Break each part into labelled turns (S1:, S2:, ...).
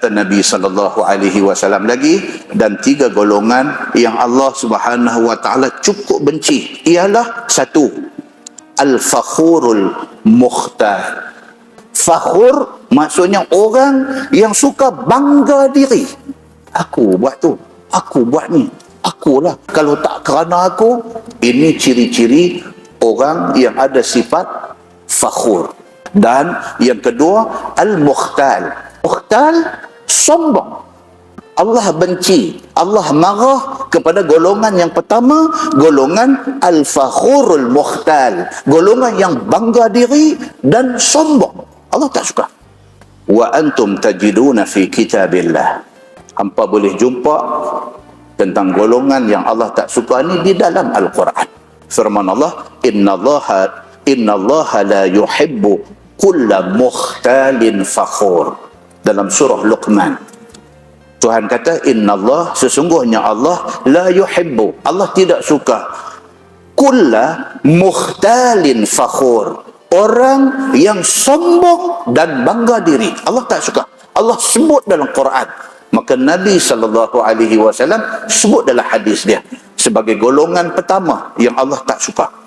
S1: kata Nabi SAW lagi, dan 3 golongan yang Allah Subhanahu wa taala cukup benci ialah: 1, al-fakhurul mukhtar. Fakhur maksudnya orang yang suka bangga diri. Aku buat tu, aku buat ni, akulah. Kalau tak kerana aku, ini ciri-ciri orang yang ada sifat fakhur. Dan yang kedua, al-mukhtal. Mukhtal, sombong. Allah benci, Allah marah kepada golongan yang pertama, golongan al-fakhurul mukhtal, golongan yang bangga diri dan sombong. Allah tak suka. Wa antum tajiduna fi kitabillah. Hampa boleh jumpa tentang golongan yang Allah tak suka ni di dalam Al-Quran. Firman Allah, innallaha la yuhibbu kulla mukhtalin fakhur. Dalam surah Luqman, Tuhan kata, innallah, sesungguhnya Allah, la yuhibbu, Allah tidak suka, kulla mukhtalin fakhur, orang yang sombong dan bangga diri. Allah tak suka. Allah sebut dalam Quran, maka Nabi SAW sebut dalam hadis dia sebagai golongan pertama yang Allah tak suka.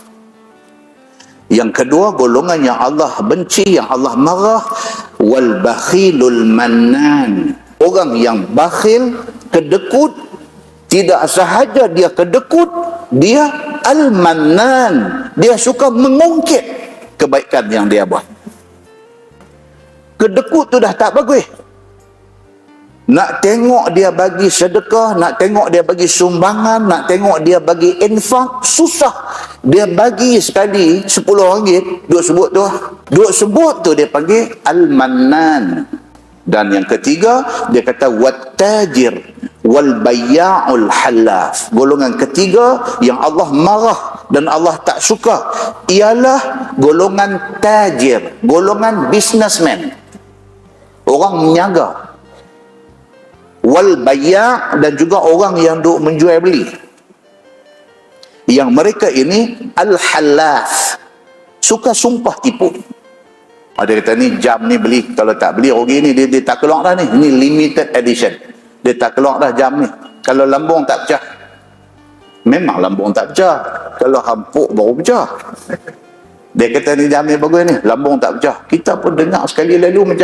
S1: Yang kedua, golongan yang Allah benci, yang Allah marah, wal bakhilul mannan. Orang yang bakhil, kedekut, tidak sahaja dia kedekut, dia al-mannan. Dia suka mengungkit kebaikan yang dia buat. Kedekut tu dah tak bagus. Nak tengok dia bagi sedekah, nak tengok dia bagi sumbangan, nak tengok dia bagi infak, susah. Dia bagi sekali RM10, duk sebut tu. Duk sebut tu dia panggil al-mannan. Dan yang ketiga, dia kata wat-tajir wal bayya'ul halaf. Golongan ketiga yang Allah marah dan Allah tak suka ialah golongan tajir, golongan businessman, orang meniaga. Wal bayya', dan juga orang yang duk menjual beli. Yang mereka ini al-halaf, suka sumpah tipu. Ada kata ni jam ni beli, kalau tak beli rugi ni, dia tak keluar dah ni. Ini limited edition. Dia tak keluar dah jam ni. Kalau lambung tak pecah. Memang lambung tak pecah. Kalau hampuk baru pecah. Dia kata ni jam ni bagus ni, lambung tak pecah. Kita pun dengar sekali lalu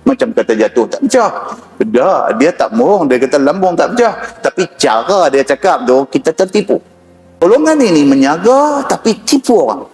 S1: macam kata jatuh tak pecah. Dah, dia tak bohong, dia kata lambung tak pecah. Tapi cara dia cakap tu, kita tertipu. Golongan ini menyaga tapi tipu orang.